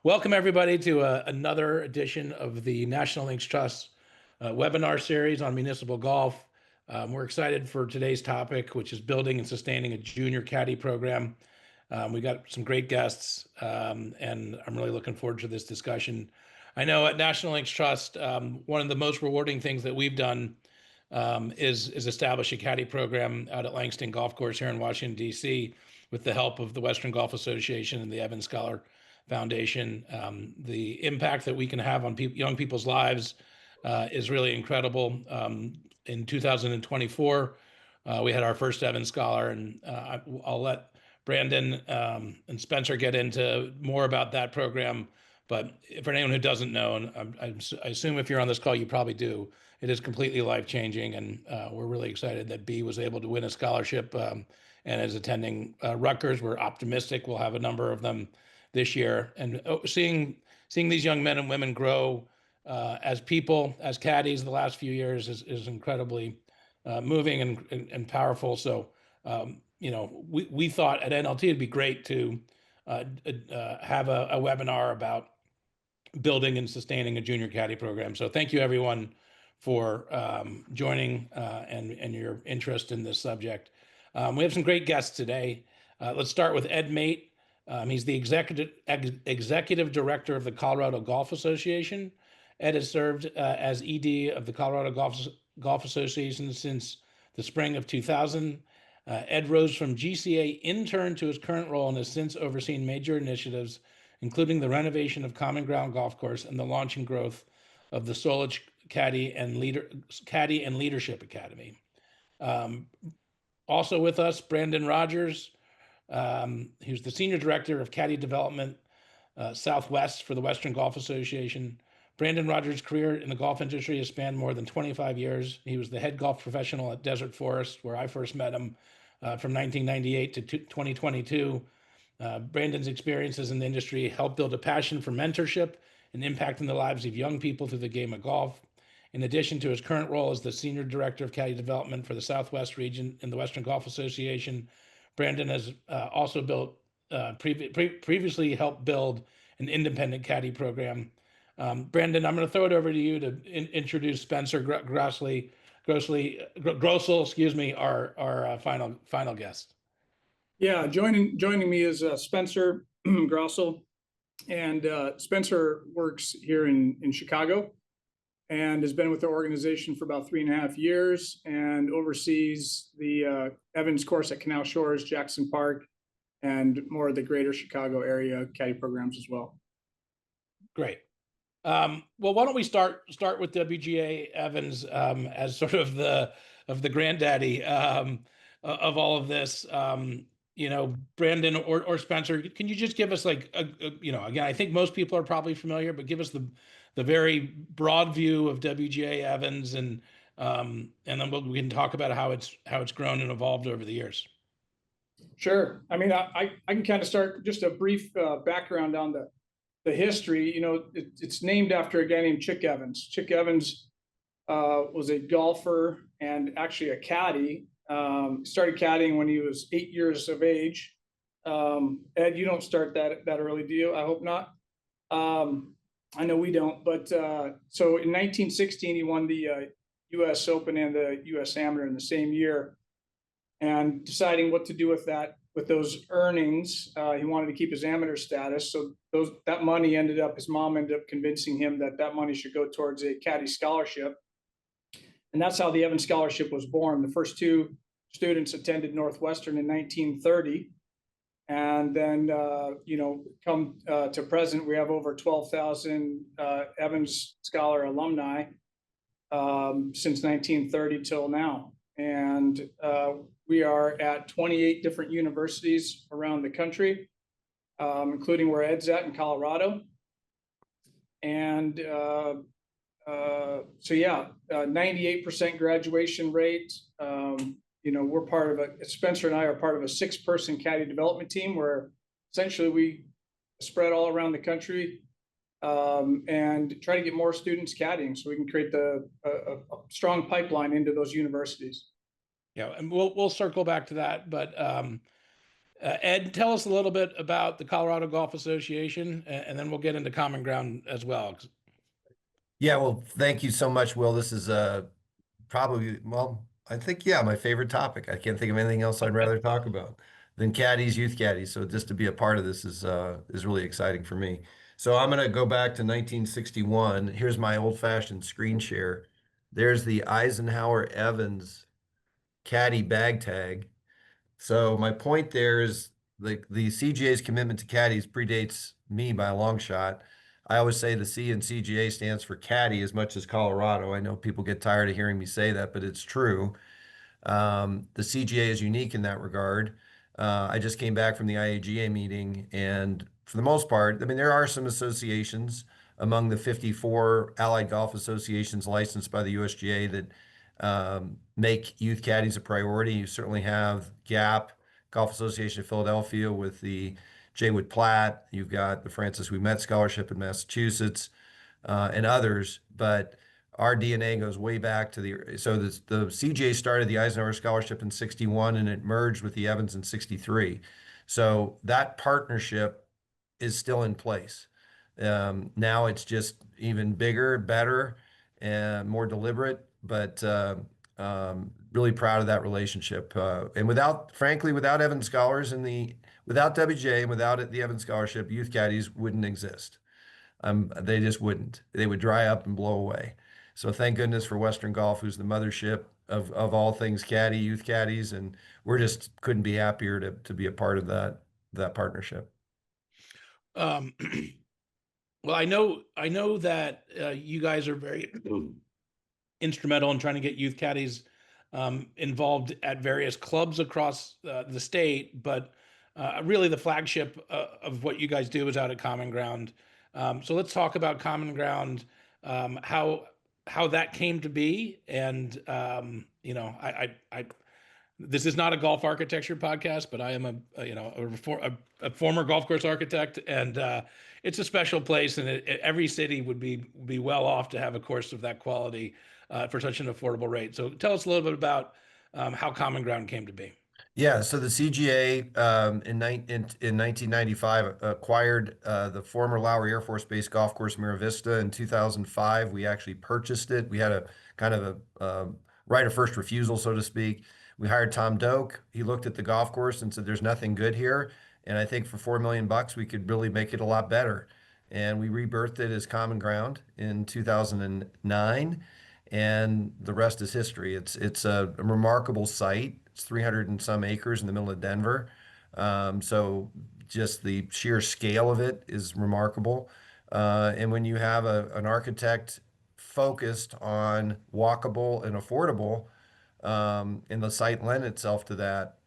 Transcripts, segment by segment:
Welcome everybody to another edition of the National Links Trust webinar series on municipal golf. We're excited for today's topic, which is building and sustaining a junior caddy program. We got some great guests, and I'm really looking forward to this discussion. I know at National Links Trust, one of the most rewarding things that we've done is establish a caddy program out at Langston Golf Course here in Washington, D.C., with the help of the Western Golf Association and the Evans Scholar Foundation. The impact that we can have on young people's lives is really incredible. In 2024, we had our first Evans Scholar, and I'll let Brandon and Spencer get into more about that program. But for anyone who doesn't know, and I assume if you're on this call, you probably do, it is completely life-changing, and we're really excited that B was able to win a scholarship and is attending Rutgers. We're optimistic we'll have a number of them this year, and seeing these young men and women grow as people, as caddies the last few years is incredibly moving and powerful. So we thought at NLT it'd be great to have a webinar about building and sustaining a junior caddy program. So thank you everyone for joining and your interest in this subject. We have some great guests today. Let's start with Ed Mate. He's the executive director of the Colorado Golf Association. Ed has served as ED of the Colorado Golf Association since the spring of 2000. Ed rose from GCA intern to his current role and has since overseen major initiatives, including the renovation of CommonGround Golf Course and the launch and growth of the Solich Caddie and Leadership Academy. Also with us, Brandon Rogers, who's the Senior Director of Caddie Development Southwest for the Western Golf Association. Brandon Rogers' career in the golf industry has spanned more than 25 years. He was the head golf professional at Desert Forest, where I first met him from 1998 to 2022. Brandon's experiences in the industry helped build a passion for mentorship and impacting the lives of young people through the game of golf. In addition to his current role as the Senior Director of Caddie Development for the Southwest region in the Western Golf Association, Brandon has also previously helped build an independent caddy program. Brandon, I'm going to throw it over to you to introduce Spencer Groessl, our final guest. Yeah, joining me is Spencer Groessl, and Spencer works here in Chicago and has been with the organization for about 3.5 years and oversees the Evans course at Canal Shores, Jackson Park, and more of the greater Chicago area caddy programs as well. Great. Well, why don't we start with WGA Evans as sort of the granddaddy of all of this. Brandon or Spencer, can you just give us again, I think most people are probably familiar, but give us the very broad view of WGA Evans, and then we can talk about how it's grown and evolved over the years. Sure. I mean, I can kind of start just a brief background on the history. It's named after a guy named Chick Evans. Chick Evans was a golfer and actually a caddy. Started caddying when he was 8 years of age. Ed, you don't start that early, do you? I hope not. I know we don't. But so in 1916, he won the U.S. Open and the U.S. Amateur in the same year. And deciding what to do with those earnings, he wanted to keep his amateur status. So that money his mom ended up convincing him that money should go towards a caddy scholarship. And that's how the Evans Scholarship was born. The first two students attended Northwestern in 1930. And then, come to present, we have over 12,000 Evans Scholar alumni since 1930 till now. And we are at 28 different universities around the country, including where Ed's at in Colorado. And 98% graduation rate. We're part of Spencer and I are part of a 6-person caddy development team where essentially we spread all around the country and try to get more students caddying so we can create a strong pipeline into those universities. Yeah, and we'll circle back to that, but Ed, tell us a little bit about the Colorado Golf Association, and then we'll get into Common Ground as well. Yeah, well, thank you so much, Will. This is probably, well, I think, yeah, my favorite topic. I can't think of anything else I'd rather talk about than caddies, youth caddies. So just to be a part of this is really exciting for me. So I'm gonna go back to 1961. Here's my old-fashioned screen share. There's the Eisenhower Evans caddy bag tag. So my point there is the CGA's commitment to caddies predates me by a long shot. I always say the C in CGA stands for caddy as much as Colorado. I know people get tired of hearing me say that, but it's true. The CGA is unique in that regard. I just came back from the IAGA meeting, and for the most part, I mean, there are some associations among the 54 allied golf associations licensed by the USGA that make youth caddies a priority. You certainly have GAP, Golf Association of Philadelphia, with the Jaywood Platt. You've got the Francis Ouimet Scholarship in Massachusetts, and others. But our DNA goes way back to the CGA started the Eisenhower Scholarship in 61 and it merged with the Evans in 63. So that partnership is still in place. Now it's just even bigger, better, and more deliberate, but really proud of that relationship. And frankly, without Evans Scholars without WJ and without the Evans Scholarship, youth caddies wouldn't exist. They just wouldn't. They would dry up and blow away. So thank goodness for Western Golf, who's the mothership of all things caddy, youth caddies, and we're just couldn't be happier to be a part of that partnership. Um, well, I know that you guys are very instrumental in trying to get youth caddies involved at various clubs across the state, but really the flagship of what you guys do is out at Common Ground. So let's talk about Common Ground, how that came to be, and I this is not a golf architecture podcast, but I am a former golf course architect, and it's a special place, and every city would be well off to have a course of that quality for such an affordable rate. So tell us a little bit about how Common Ground came to be. Yeah, so the CGA in 1995 acquired the former Lowry Air Force Base golf course Mira Vista. In 2005, we actually purchased it. We had a kind of a right of first refusal, so to speak. We hired Tom Doak. He looked at the golf course and said, "There's nothing good here." And I think for $4 million, we could really make it a lot better. And we rebirthed it as Common Ground in 2009, and the rest is history. It's a remarkable site. It's 300 and some acres in the middle of Denver. So just the sheer scale of it is remarkable. And when you have an architect focused on walkable and affordable, and the site lent itself to that,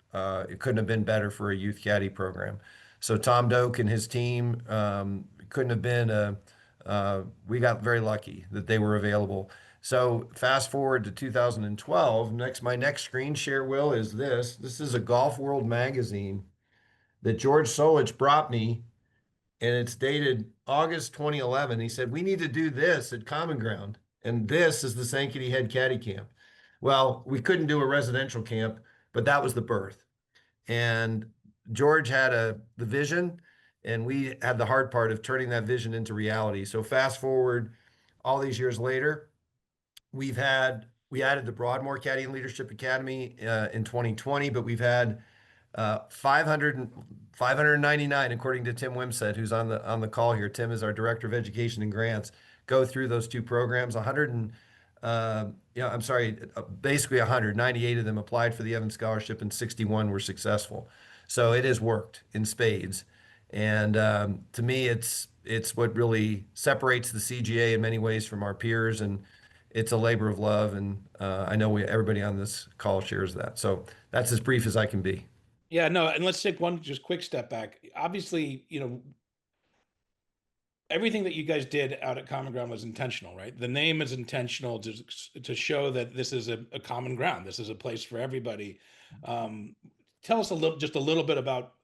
it couldn't have been better for a youth caddy program. So Tom Doak and his team couldn't have been we got very lucky that they were available. So fast forward to 2012. My next screen share, Will, is this. This is a Golf World magazine that George Solich brought me, and it's dated August 2011. He said, "We need to do this at Common Ground, and this is the Sankaty Head Caddy Camp." Well, we couldn't do a residential camp, but that was the birth. And George had the vision, and we had the hard part of turning that vision into reality. So fast forward all these years later, we added the Broadmoor Caddie Leadership Academy in 2020, but we've had 599, according to Tim Wimsett, who's on the call here. Tim is our Director of Education and Grants. Go through those two programs. Basically 198 of them applied for the Evans Scholarship, and 61 were successful. So it has worked in spades. And to me, it's what really separates the CGA in many ways from our peers, and it's a labor of love. And I know everybody on this call shares that. So that's as brief as I can be. Yeah, no, and let's take one just quick step back. Obviously, everything that you guys did out at Common Ground was intentional, right? The name is intentional to show that this is a common ground. This is a place for everybody. Tell us just a little bit about,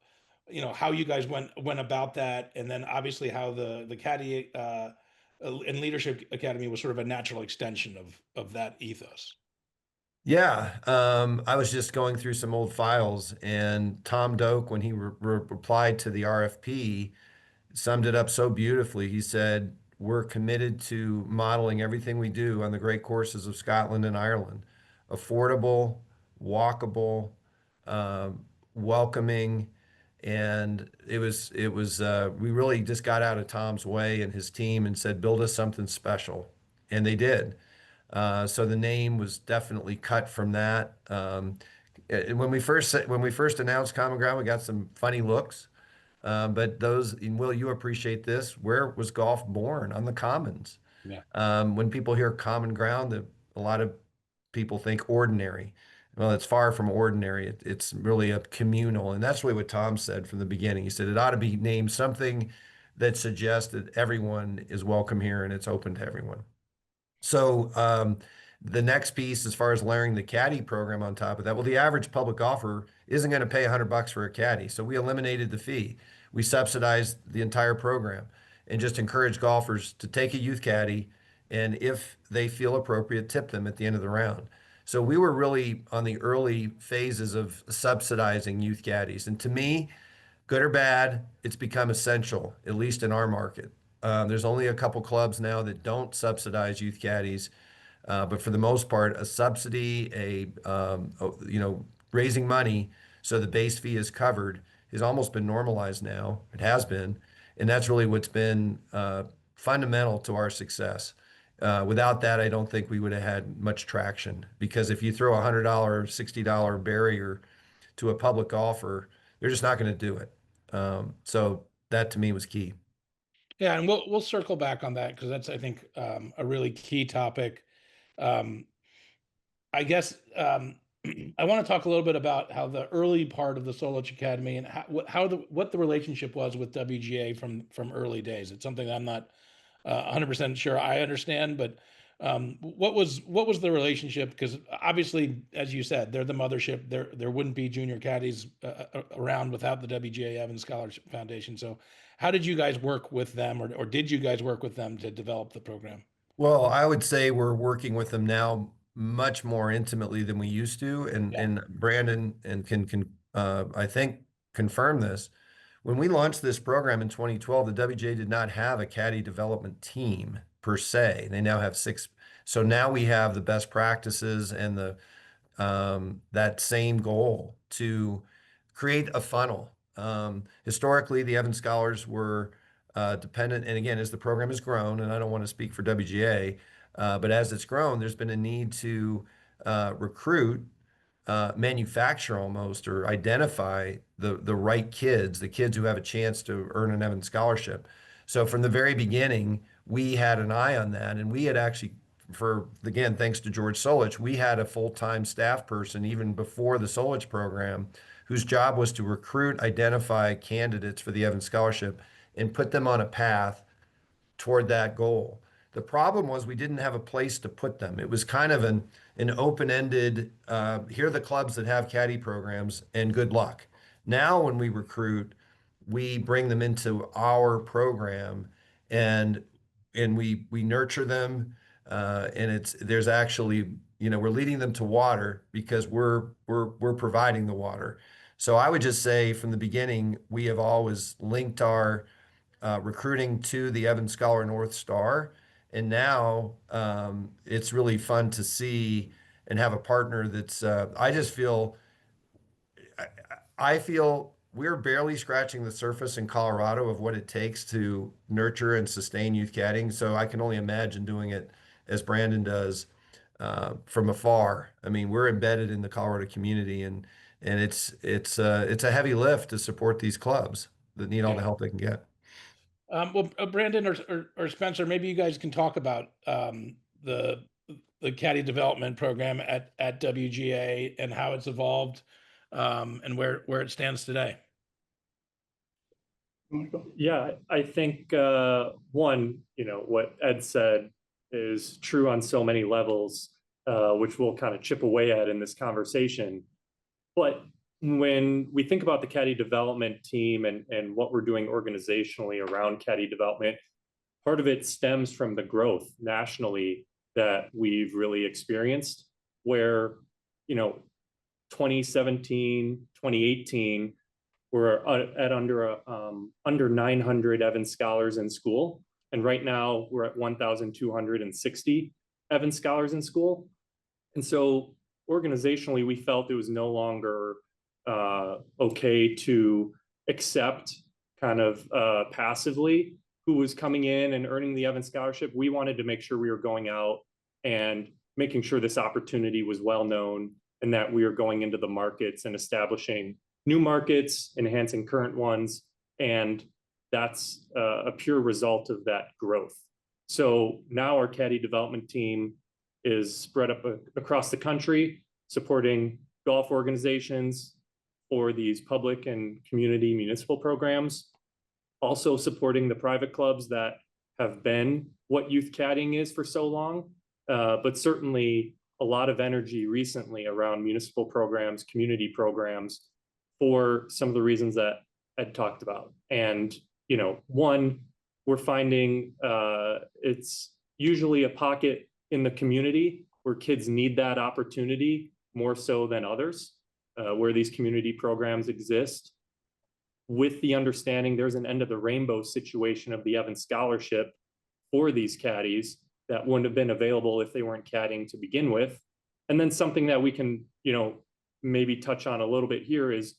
how you guys went about that, and then obviously how the Caddie and Leadership Academy was sort of a natural extension of that ethos. Yeah, I was just going through some old files, and Tom Doak, when he replied to the RFP, summed it up so beautifully. He said, "We're committed to modeling everything we do on the great courses of Scotland and Ireland, affordable, walkable, welcoming." And we really just got out of Tom's way and his team and said, "Build us something special." And they did. So the name was definitely cut from that. When we first announced Common Ground, we got some funny looks. But those, and Will, you appreciate this. Where was golf born? On the commons. Yeah. When people hear Common Ground, a lot of people think ordinary. Well, it's far from ordinary. It's really a communal, and that's really what Tom said from the beginning. He said it ought to be named something that suggests that everyone is welcome here and it's open to everyone. So the next piece, as far as layering the caddy program on top of that, well, the average public golfer isn't going to pay $100 for a caddy, so we eliminated the fee. We subsidized the entire program and just encourage golfers to take a youth caddy, and if they feel appropriate, tip them at the end of the round. So we were really on the early phases of subsidizing youth caddies, and to me, good or bad, it's become essential, at least in our market. There's only a couple clubs now that don't subsidize youth caddies, but for the most part, a subsidy, raising money so the base fee is covered has almost been normalized now. It has been, and that's really what's been fundamental to our success. Without that, I don't think we would have had much traction because if you throw a $100, $60 barrier to a public golfer, they're just not going to do it. So that to me was key. Yeah, and we'll circle back on that because that's, I think, a really key topic. Um, I guess I want to talk a little bit about how the early part of the Solich Academy and what the relationship was with WGA from early days. It's something that I'm not 100% sure I understand, but what was the relationship? Because obviously, as you said, they're the mothership. There wouldn't be junior caddies around without the WGA Evans Scholarship Foundation. So, how did you guys work with them, or did you guys work with them to develop the program? Well, I would say we're working with them now much more intimately than we used to, and Yeah. Brandon and can I think confirm this. When we launched this program in 2012, the WGA did not have a caddy development team per se. They now have six. So now we have the best practices and that same goal to create a funnel. Historically, the Evans Scholars were dependent, and again, as the program has grown, and I don't want to speak for WGA, but as it's grown, there's been a need to recruit, manufacture almost, or identify the right kids, the kids who have a chance to earn an Evans scholarship. So from the very beginning, we had an eye on that, and we had actually, for again, thanks to George Solich, we had a full-time staff person even before the Solich program, whose job was to recruit, identify candidates for the Evans Scholarship, and put them on a path toward that goal. The problem was we didn't have a place to put them. It was kind of an open-ended, here are the clubs that have caddy programs and good luck. Now when we recruit, we bring them into our program and we nurture them, and there's actually, we're leading them to water because we're providing the water. So I would just say from the beginning, we have always linked our recruiting to the Evans Scholar North Star. And now it's really fun to see and have a partner that's, I feel we're barely scratching the surface in Colorado of what it takes to nurture and sustain youth caddying. So I can only imagine doing it as Brandon does from afar. I mean, we're embedded in the Colorado community, and it's a heavy lift to support these clubs that need all the Yeah. help they can get. Well, Brandon or Spencer, maybe you guys can talk about the the caddy development program at WGA and how it's evolved and where it stands today. Yeah, I think one, what Ed said is true on so many levels, which we'll kind of chip away at in this conversation. But when we think about the caddy development team and what we're doing organizationally around caddy development, part of it stems from the growth nationally that we've really experienced, where 2017, 2018, we're at under 900 Evans Scholars in school. And right now we're at 1,260 Evans Scholars in school. And so organizationally, we felt it was no longer okay to accept kind of passively who was coming in and earning the Evans Scholarship. We wanted to make sure we were going out and making sure this opportunity was well known and that we are going into the markets and establishing new markets, enhancing current ones. And that's a pure result of that growth. So now our Caddie development team is spread up across the country, supporting golf organizations for these public and community municipal programs, also supporting the private clubs that have been what youth caddying is for so long, but certainly a lot of energy recently around municipal programs, community programs, for some of the reasons that Ed talked about. And, one, we're finding it's usually a pocket in the community where kids need that opportunity more so than others, where these community programs exist, with the understanding there's an end of the rainbow situation of the Evans Scholarship for these caddies that wouldn't have been available if they weren't caddying to begin with. And then something that we can, maybe touch on a little bit here is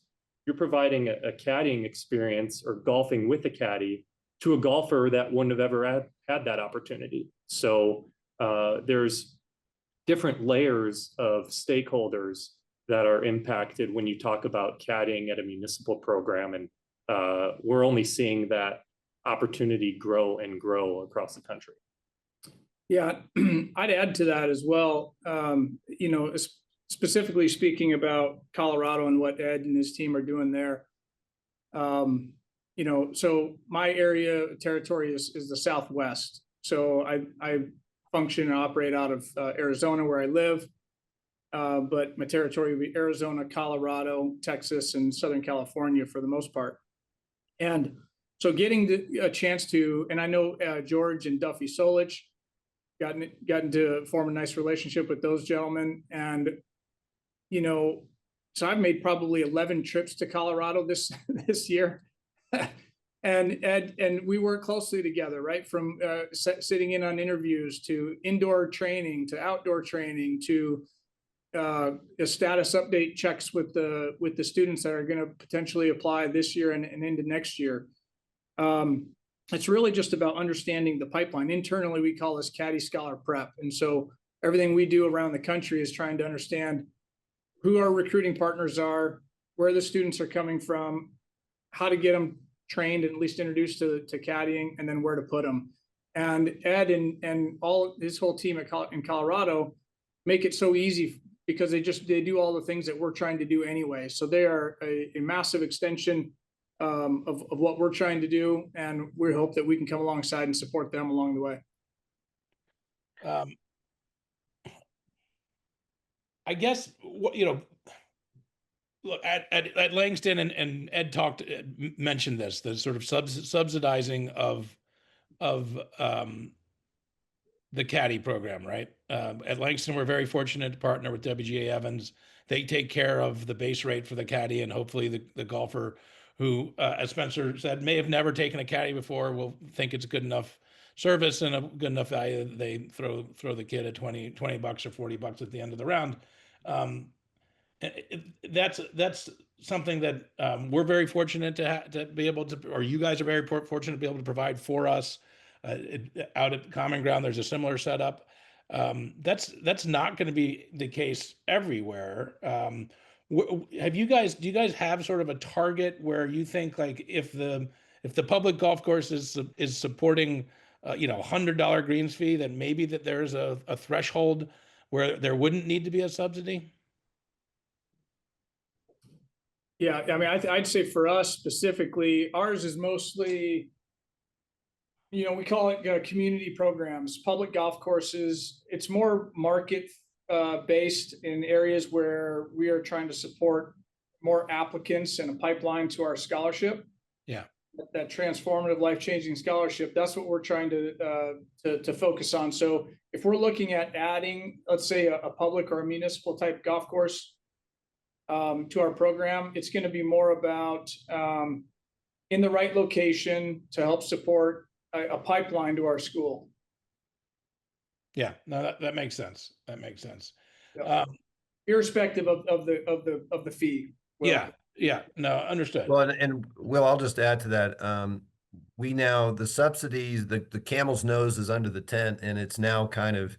you're providing a caddying experience or golfing with a caddy to a golfer that wouldn't have ever had that opportunity. So there's different layers of stakeholders that are impacted when you talk about caddying at a municipal program. And we're only seeing that opportunity grow and grow across the country. Yeah, I'd add to that as well. Specifically speaking about Colorado and what Ed and his team are doing there. So my area of territory is the Southwest. So I function and operate out of Arizona, where I live. But my territory would be Arizona, Colorado, Texas, and Southern California for the most part. And so getting a chance to, and I know George and Duffy Solich, gotten to form a nice relationship with those gentlemen. And, so I've made probably 11 trips to Colorado this year. And Ed and we work closely together, right? From sitting in on interviews to indoor training to outdoor training to a status update checks with the students that are going to potentially apply this year and into next year. It's really just about understanding the pipeline. Internally, we call this Caddie Scholar Prep. And so everything we do around the country is trying to understand who our recruiting partners are, where the students are coming from, how to get them trained and at least introduced to caddying, and then where to put them. And Ed and all his whole team in Colorado make it so easy because they do all the things that we're trying to do anyway. So they are a massive extension of what we're trying to do, and we hope that we can come alongside and support them along the way. I guess look at Langston and Ed mentioned this, the sort of subsidizing of the caddy program, right? At Langston, we're very fortunate to partner with WGA Evans. They take care of the base rate for the caddy, and hopefully the golfer who, as Spencer said, may have never taken a caddy before will think it's good enough service and a good enough value that they throw the kid at $20 or $40 at the end of the round. That's something that we're very fortunate to be able to, or you guys are very fortunate to be able to provide for us. Out at CommonGround, there's a similar setup. That's not going to be the case everywhere. Do you guys have sort of a target where you think, like, if the public golf course is supporting $100 greens fee, then maybe that there's a threshold where there wouldn't need to be a subsidy? Yeah, I mean, I'd say for us specifically, ours is mostly, we call it community programs, public golf courses. It's more market based in areas where we are trying to support more applicants and a pipeline to our scholarship. Yeah. that transformative, life-changing scholarship. That's what we're trying to focus on. So if we're looking at adding, let's say, a public or a municipal type golf course to our program, it's going to be more about in the right location to help support a pipeline to our school. Yeah, no, that makes sense. That makes sense. Yep. Irrespective of the fee. Yeah, no, understood. Well, and Will, I'll just add to that. We now, the subsidies, the camel's nose is under the tent, and it's now kind of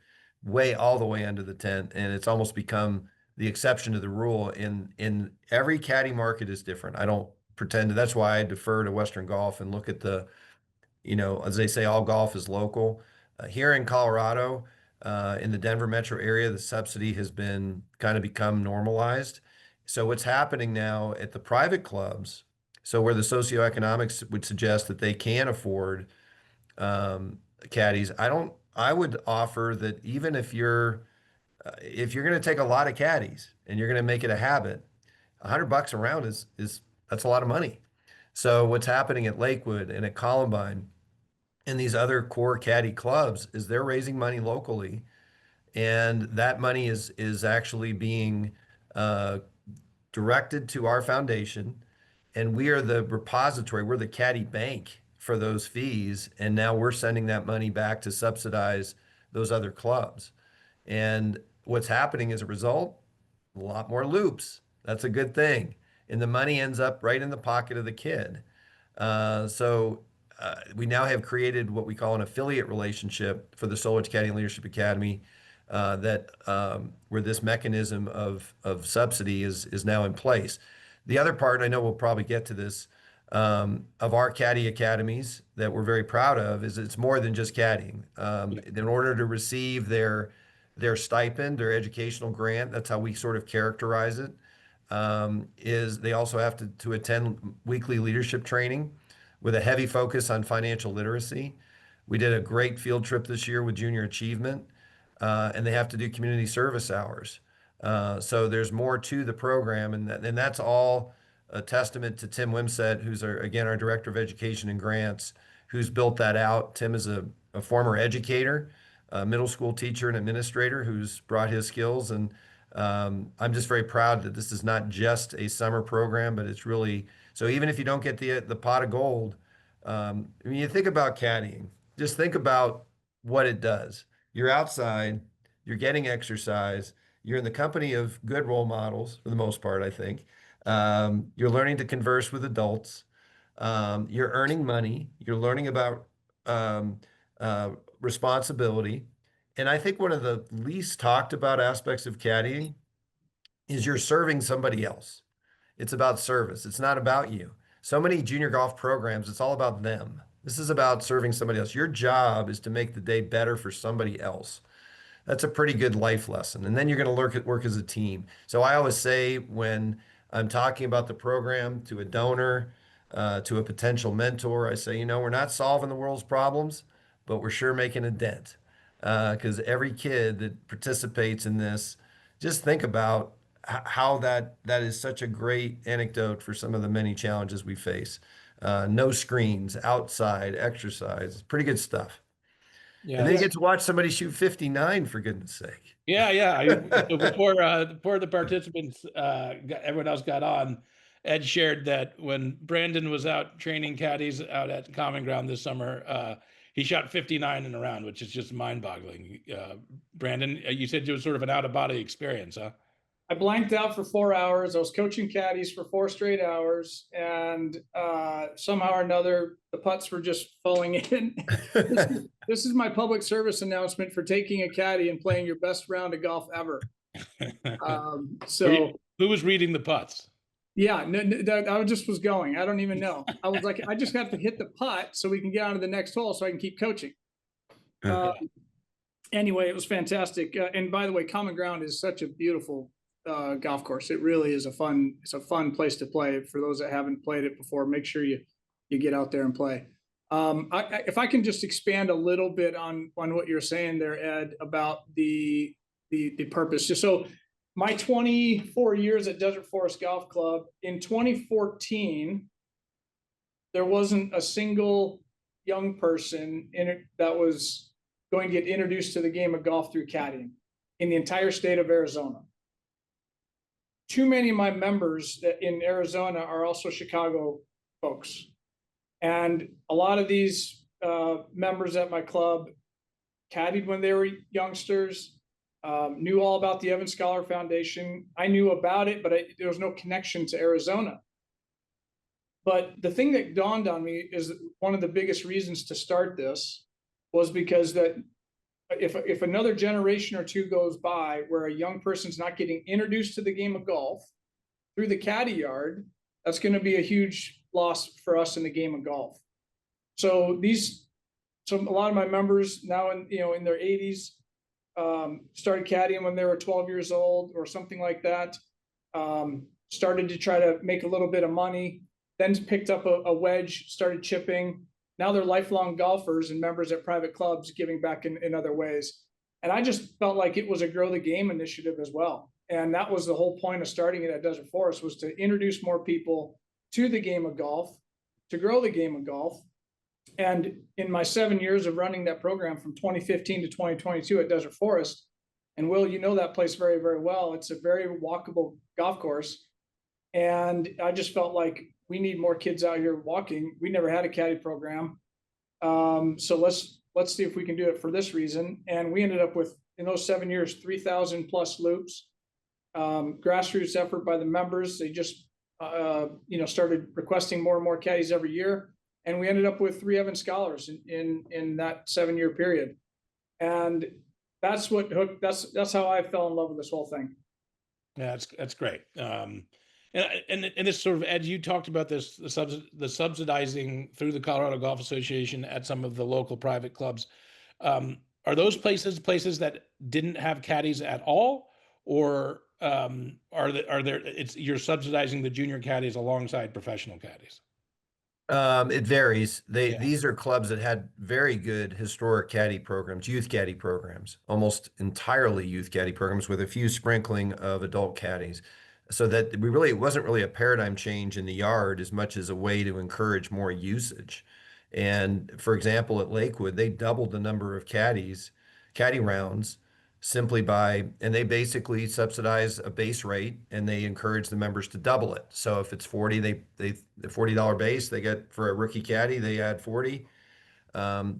all the way under the tent, and it's almost become the exception to the rule. In every caddy market is different. I don't pretend to, that's why I defer to Western Golf and look at the, as they say, all golf is local. Here in Colorado, in the Denver metro area, the subsidy has been kind of become normalized. So what's happening now at the private clubs, so where the socioeconomics would suggest that they can afford caddies, I would offer that even if you're going to take a lot of caddies and you're going to make it a habit, $100 a round is that's a lot of money. So what's happening at Lakewood and at Columbine and these other core caddy clubs is they're raising money locally, and that money is actually being directed to our foundation, and we are the repository, we're the caddy bank for those fees, and now we're sending that money back to subsidize those other clubs. And what's happening as a result, a lot more loops. That's a good thing. And the money ends up right in the pocket of the kid. We now have created what we call an affiliate relationship for the Solich Caddie Leadership Academy, where this mechanism of subsidy is now in place. The other part, and I know we'll probably get to this, of our caddy academies that we're very proud of, is it's more than just caddying. In order to receive their stipend, their educational grant, that's how we sort of characterize it, is they also have to attend weekly leadership training with a heavy focus on financial literacy. We did a great field trip this year with Junior Achievement, and they have to do community service hours. So there's more to the program, and that's all a testament to Tim Wimsett, who's again our Director of Education and Grants, who's built that out. Tim is a former educator, a middle school teacher and administrator who's brought his skills, and I'm just very proud that this is not just a summer program, but it's really, so even if you don't get the pot of gold, when you think about caddying, just think about what it does. You're outside, you're getting exercise, you're in the company of good role models for the most part, I think. You're learning to converse with adults. You're earning money. You're learning about responsibility. And I think one of the least talked about aspects of caddying is you're serving somebody else. It's about service. It's not about you. So many junior golf programs, it's all about them. This is about serving somebody else. Your job is to make the day better for somebody else. That's a pretty good life lesson. And then you're going to work as a team. So I always say when I'm talking about the program to a donor, to a potential mentor, I say, we're not solving the world's problems, but we're sure making a dent. Because every kid that participates in this, just think about how that is such a great anecdote for some of the many challenges we face. No screens, outside, exercise, pretty good stuff. Yeah. And then you get to watch somebody shoot 59, for goodness sake. Yeah. Before the participants, everyone else got on, Ed shared that when Brandon was out training caddies out at CommonGround this summer, he shot 59 in a round, which is just mind-boggling. Brandon, you said it was sort of an out-of-body experience, huh? I blanked out for 4 hours. I was coaching caddies for 4 straight hours, and somehow or another, the putts were just falling in. This is my public service announcement for taking a caddy and playing your best round of golf ever. Who was reading the putts? Yeah, I just was going. I don't even know. I was like, I just have to hit the putt so we can get on to the next hole so I can keep coaching. Anyway, it was fantastic. And by the way, CommonGround is such a beautiful golf course. It really is it's a fun place to play. For those that haven't played it before, make sure you get out there and play. If I can just expand a little bit on what you're saying there, Ed, about the purpose. Just so my 24 years at Desert Forest Golf Club, in 2014, there wasn't a single young person in it that was going to get introduced to the game of golf through caddying in the entire state of Arizona. Too many of my members in Arizona are also Chicago folks. And a lot of these members at my club caddied when they were youngsters, knew all about the Evan Scholar Foundation. I knew about it, but there was no connection to Arizona. But the thing that dawned on me is that one of the biggest reasons to start this was because that if another generation or two goes by where a young person's not getting introduced to the game of golf through the caddy yard, that's going to be a huge loss for us in the game of golf. So a lot of my members now in their 80s started caddying when they were 12 years old or something like that. Started to try to make a little bit of money, then picked up a wedge, started chipping. Now they're lifelong golfers and members at private clubs giving back in other ways. And I just felt like it was a grow the game initiative as well. And that was the whole point of starting it at Desert Forest, was to introduce more people to the game of golf, to grow the game of golf. And in my 7 years of running that program from 2015 to 2022 at Desert Forest, and Will, you know that place very, very well. It's a very walkable golf course. And I just felt like we need more kids out here walking. We never had a caddy program. So let's see if we can do it for this reason. And we ended up with, in those 7 years, 3,000 plus loops, grassroots effort by the members. They just, started requesting more and more caddies every year. And we ended up with 3 Evan Scholars in that 7 year period. And that's what hooked, that's how I fell in love with this whole thing. Yeah, that's great. And this sort of, Ed, you talked about this, the subsidizing through the Colorado Golf Association at some of the local private clubs. Are those places that didn't have caddies at all, or you're subsidizing the junior caddies alongside professional caddies? It varies. Yeah. These are clubs that had very good historic caddy programs, youth caddy programs, almost entirely youth caddy programs with a few sprinkling of adult caddies. So that it wasn't really a paradigm change in the yard as much as a way to encourage more usage. And for example, at Lakewood, they doubled the number of caddy rounds simply and they basically subsidize a base rate and they encourage the members to double it. So if it's 40, the $40 base they get for a rookie caddy, they add 40.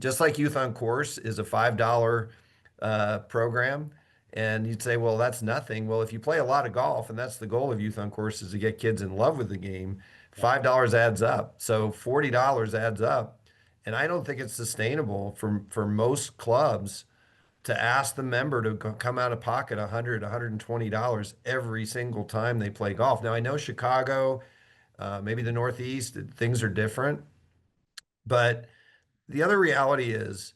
Just like Youth on Course is a $5 program. And you'd say, well, that's nothing. Well, if you play a lot of golf, and that's the goal of Youth on Course, is to get kids in love with the game, $5 adds up. So $40 adds up. And I don't think it's sustainable for most clubs to ask the member to come out of pocket $100, $120 every single time they play golf. Now, I know Chicago, maybe the Northeast, things are different. But the other reality is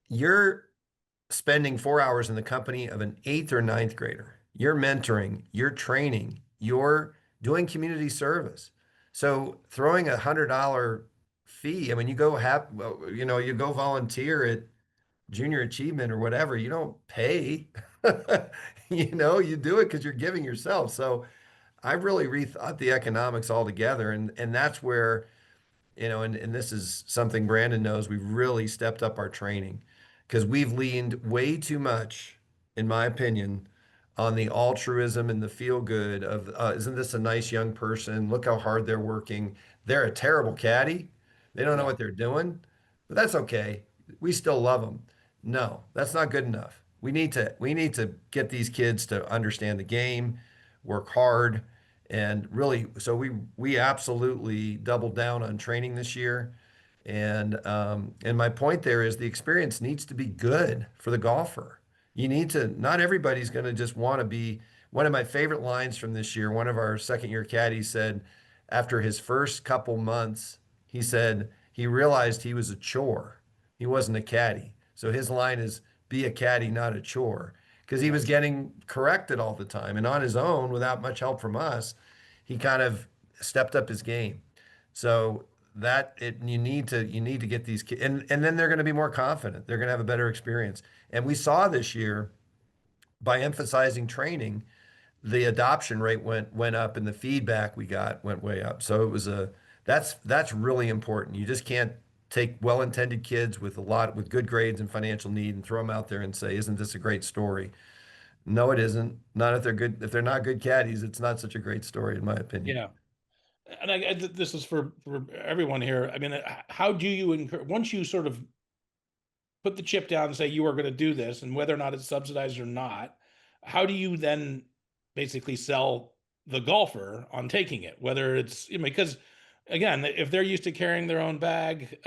you're spending 4 hours in the company of an 8th or 9th grader. You're mentoring, you're training, you're doing community service. So throwing $100 fee, I mean, you go volunteer at Junior Achievement or whatever, you don't pay, you do it because you're giving yourself. So I really rethought the economics altogether. And that's where, and this is something Brandon knows, we've really stepped up our training because we've leaned way too much, in my opinion, on the altruism and the feel good of, isn't this a nice young person? Look how hard they're working. They're a terrible caddy. They don't know what they're doing, but that's okay. We still love them. No, that's not good enough. We need to get these kids to understand the game, work hard, and really, so we absolutely doubled down on training this year. And my point there is the experience needs to be good for the golfer. Not everybody's going to just want to be. One of my favorite lines from this year, one of our second year caddies said, after his first couple months, he said he realized he was a chore. He wasn't a caddy. So his line is, be a caddy, not a chore. Because he was getting corrected all the time. And on his own, without much help from us, he kind of stepped up his game. So you need to get these kids, and then they're going to be more confident. They're going to have a better experience. And we saw this year, by emphasizing training, the adoption rate went up and the feedback we got went way up. So That's really important. You just can't take well-intended kids with good grades and financial need and throw them out there and say, "Isn't this a great story?" No, it isn't. Not if they're good. If they're not good caddies, it's not such a great story, in my opinion. Yeah. And this is for everyone here. I mean, how do you encourage, once you sort of put the chip down and say you are going to do this, and whether or not it's subsidized or not, how do you then basically sell the golfer on taking it? Whether it's, because again, if they're used to carrying their own bag,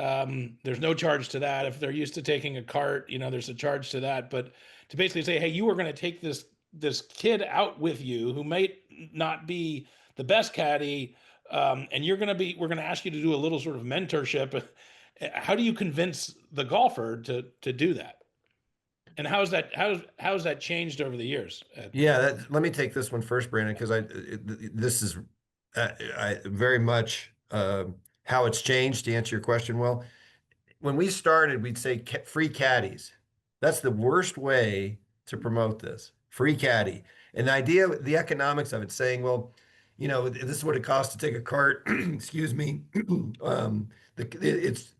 there's no charge to that. If they're used to taking a cart, there's a charge to that. But to basically say, hey, you are going to take this kid out with you who might not be the best caddy, and we're going to ask you to do a little sort of mentorship. How do you convince the golfer to do that? And how's that changed over the years? Yeah, let me take this one first, Brandon, because this is I very much how it's changed, to answer your question. Well, when we started, we'd say free caddies. That's the worst way to promote this. Free caddy. And the idea, the economics of it, saying, well, this is what it costs to take a cart, excuse me. It's,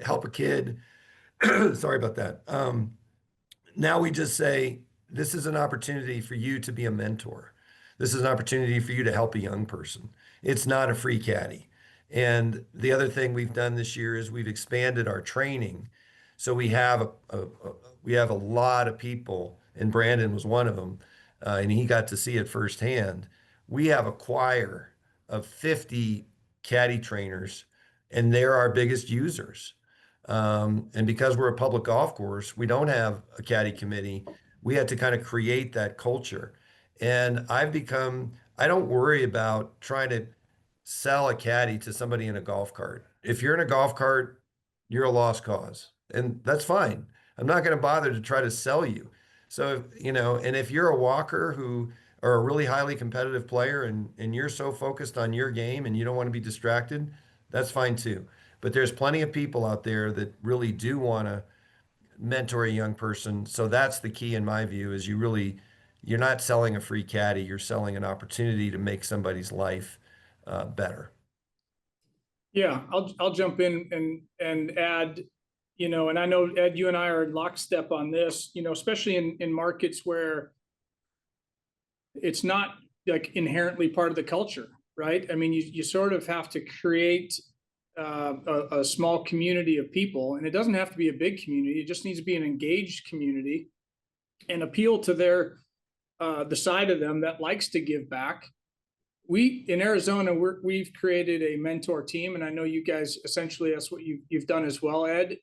help a kid. Sorry about that. Now we just say, this is an opportunity for you to be a mentor. This is an opportunity for you to help a young person. It's not a free caddy. And the other thing we've done this year is we've expanded our training. So we have a lot of people, and Brandon was one of them, and he got to see it firsthand. We have a choir of 50 caddy trainers, and they're our biggest users. And because we're a public golf course, we don't have a caddy committee. We had to kind of create that culture. And I don't worry about trying to sell a caddy to somebody in a golf cart. If you're in a golf cart, you're a lost cause, and that's fine. I'm not going to bother to try to sell you. So, and if you're a walker or a really highly competitive player and you're so focused on your game and you don't want to be distracted, that's fine too. But there's plenty of people out there that really do want to mentor a young person. So that's the key in my view, is you're not selling a free caddy, you're selling an opportunity to make somebody's life better. Yeah, I'll jump in and add, and I know, Ed, you and I are in lockstep on this, especially in markets where it's not like inherently part of the culture, right? I mean, you sort of have to create a small community of people, and it doesn't have to be a big community. It just needs to be an engaged community and appeal to the side of them that likes to give back. In Arizona, we've created a mentor team, and I know you guys, essentially that's what you've done as well, Ed,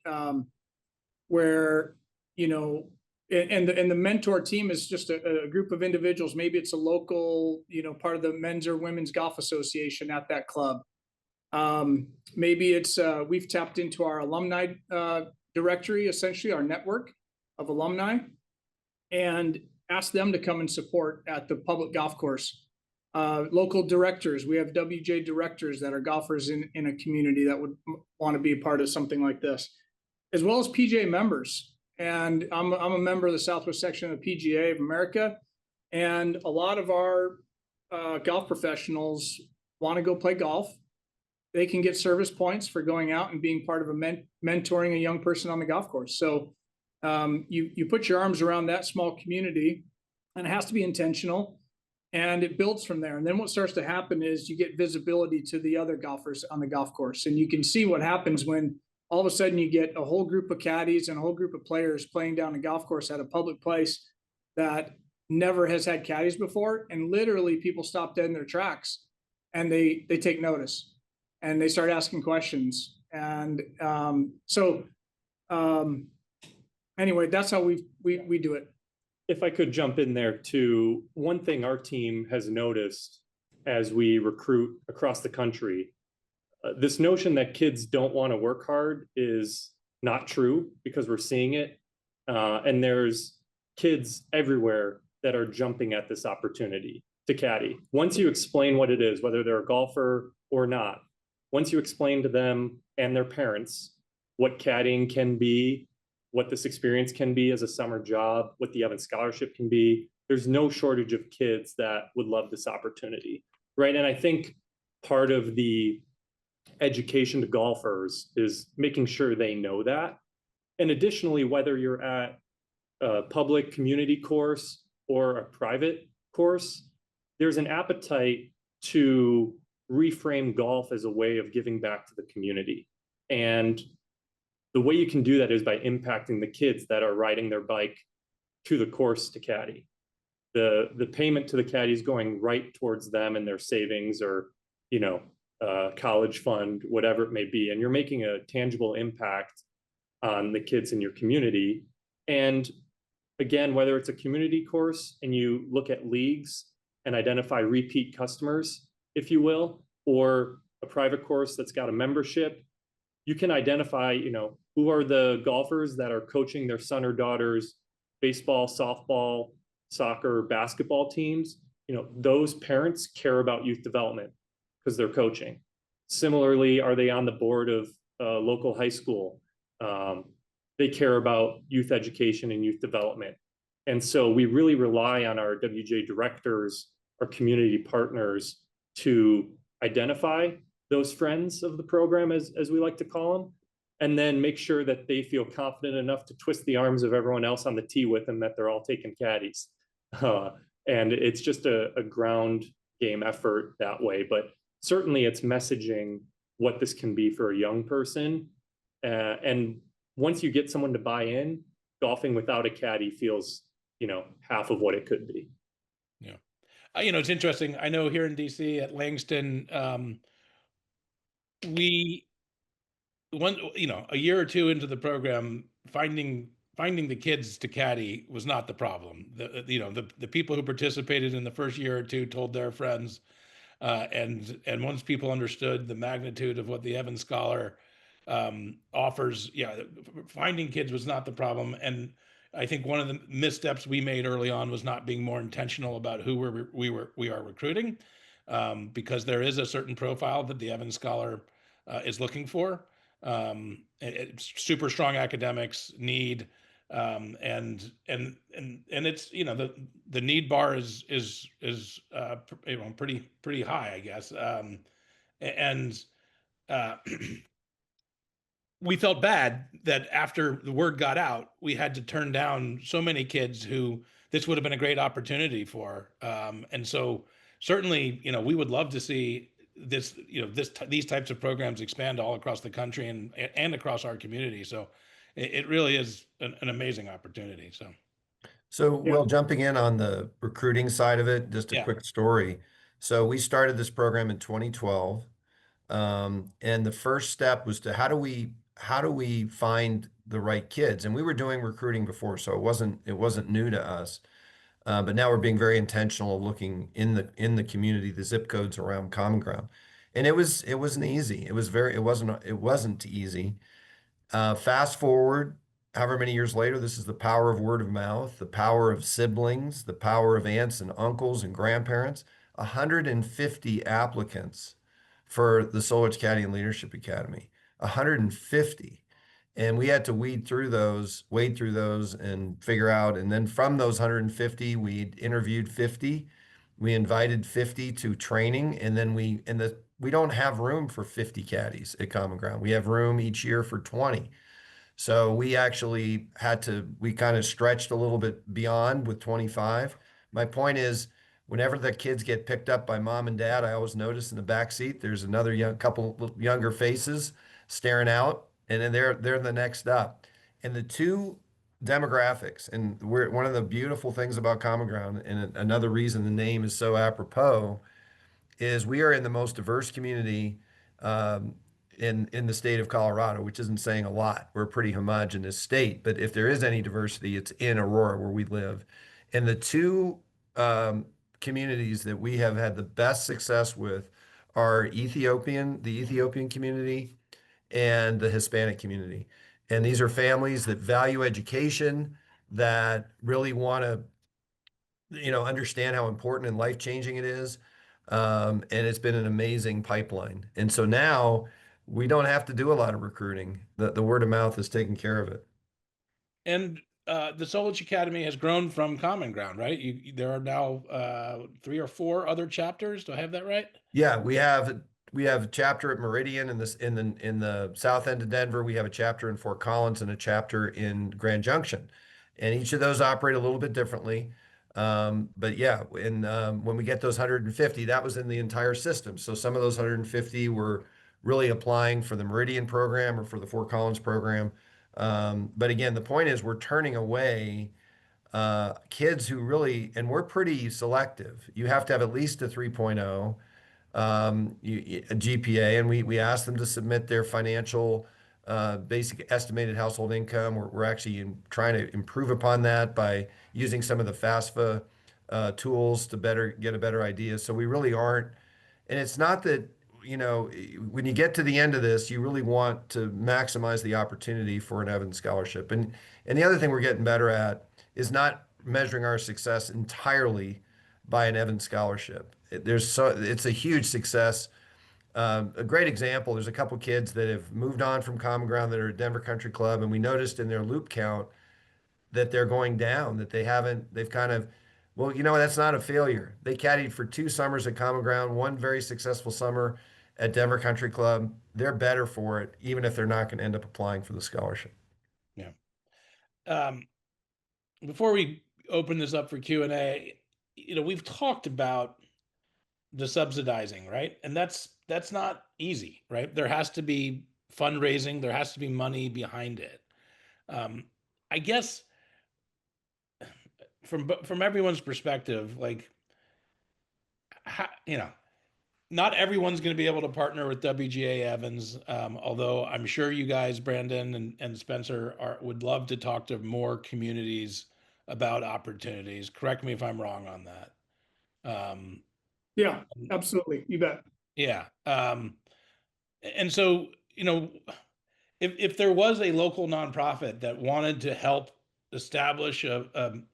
where, and the mentor team is just a group of individuals. Maybe it's a local, part of the men's or women's golf association at that club. Maybe it's we've tapped into our alumni directory, essentially our network of alumni, and asked them to come and support at the public golf course. Local directors, we have WJ directors that are golfers in a community that would want to be a part of something like this, as well as PGA members. And I'm a member of the Southwest section of the PGA of America, and a lot of our golf professionals want to go play golf. They can get service points for going out and being part of mentoring a young person on the golf course. So you put your arms around that small community, and it has to be intentional, and it builds from there. And then what starts to happen is you get visibility to the other golfers on the golf course, and you can see what happens when all of a sudden you get a whole group of caddies and a whole group of players playing down a golf course at a public place that never has had caddies before. And literally people stop dead in their tracks, and they take notice, and they start asking questions. And anyway, that's how we do it. If I could jump in there too, one thing our team has noticed as we recruit across the country, this notion that kids don't want to work hard is not true, because we're seeing it. And there's kids everywhere that are jumping at this opportunity to caddy. Once you explain what it is, whether they're a golfer or not, once you explain to them and their parents what caddying can be, what this experience can be as a summer job, what the Evans Scholarship can be, there's no shortage of kids that would love this opportunity, right? And I think part of the education to golfers is making sure they know that. And additionally, whether you're at a public community course or a private course, there's an appetite to reframe golf as a way of giving back to the community. And the way you can do that is by impacting the kids that are riding their bike to the course to caddy. The payment to the caddy is going right towards them and their savings, or, you know, college fund, whatever it may be. And you're making a tangible impact on the kids in your community. And again, whether it's a community course and you look at leagues and identify repeat customers, if you will, or a private course that's got a membership, you can identify, you know, who are the golfers that are coaching their son or daughter's baseball, softball, soccer, basketball teams. You know, those parents care about youth development because they're coaching. Similarly, are they on the board of a local high school? They care about youth education and youth development. And so we really rely on our WJ directors, our community partners, to identify those friends of the program, as we like to call them, and then make sure that they feel confident enough to twist the arms of everyone else on the tee with them, that they're all taking caddies. And it's just a ground game effort that way. But certainly it's messaging what this can be for a young person. And once you get someone to buy in, golfing without a caddy feels, you know, half of what it could be. Yeah. You know, it's interesting. I know here in DC at Langston, you know, a year or two into the program, finding the kids to caddy was not the problem. You know, the people who participated in the first year or two told their friends, and once people understood the magnitude of what the Evans Scholar offers, yeah, finding kids was not the problem. And I think one of the missteps we made early on was not being more intentional about who we are recruiting, because there is a certain profile that the Evans Scholar is looking for. Super strong academics, need, and it's, you know, the need bar is you know, pretty high, I guess. And we felt bad that after the word got out, we had to turn down so many kids who this would have been a great opportunity for. And so certainly, you know, we would love to see this, you know, these types of programs expand all across the country and across our community. So it really is an amazing opportunity. So, Yeah. Will, jumping in on the recruiting side of it, just a Yeah. quick story. So we started this program in 2012. And the first step was to how do we find the right kids? And we were doing recruiting before, so it wasn't new to us. But now we're being very intentional, looking in the community, the zip codes around CommonGround. And it wasn't easy. It wasn't easy. Fast forward, however many years later, this is the power of word of mouth, the power of siblings, the power of aunts and uncles and grandparents. 150 applicants for the Solich Caddie Leadership Academy. 150. And we had to wade through those and figure out. And then from those 150, we interviewed 50. We invited 50 to training. And then we don't have room for 50 caddies at CommonGround. We have room each year for 20. So we actually we kind of stretched a little bit beyond with 25. My point is, whenever the kids get picked up by mom and dad, I always notice in the back seat, there's another couple younger faces staring out, and then they're the next up. And the two demographics, and one of the beautiful things about CommonGround, and another reason the name is so apropos, is we are in the most diverse community in the state of Colorado, which isn't saying a lot. We're a pretty homogenous state, but if there is any diversity, it's in Aurora where we live. And the two communities that we have had the best success with are the Ethiopian community and the Hispanic community. And these are families that value education, that really want to, you know, understand how important and life-changing it is. And it's been an amazing pipeline. And so now we don't have to do a lot of recruiting. The word of mouth is taking care of it. And the Solich Academy has grown from CommonGround, right? There are now 3 or 4 other chapters. Do I have that right? Yeah, we have we have a chapter at Meridian in the south end of Denver. We have a chapter in Fort Collins and a chapter in Grand Junction, and each of those operate a little bit differently. But yeah, when we get those 150, that was in the entire system. So some of those 150 were really applying for the Meridian program or for the Fort Collins program. But again, the point is we're turning away kids who really, and we're pretty selective. You have to have at least a 3.0 a GPA, and we ask them to submit their financial basic estimated household income. We're actually trying to improve upon that by using some of the FAFSA tools to get a better idea. So we really aren't, and it's not that, when you get to the end of this, you really want to maximize the opportunity for an Evans scholarship. And the other thing we're getting better at is not measuring our success entirely by an Evans scholarship. It's a huge success. A great example, there's a couple kids that have moved on from Common Ground that are at Denver Country Club, and we noticed in their loop count that they're going down, that they've kind of, well, that's not a failure. They caddied for 2 summers at Common Ground, 1 very successful summer at Denver Country Club. They're better for it, even if they're not going to end up applying for the scholarship. Yeah. Before we open this up for Q&A, we've talked about the subsidizing, right? And that's not easy, right? There has to be fundraising, there has to be money behind it. I guess from everyone's perspective, like, not everyone's going to be able to partner with WGA Evans, although I'm sure you guys, Brandon and Spencer, would love to talk to more communities about opportunities. Correct me if I'm wrong on that. Yeah, absolutely. You bet. Yeah. And so, if there was a local nonprofit that wanted to help establish and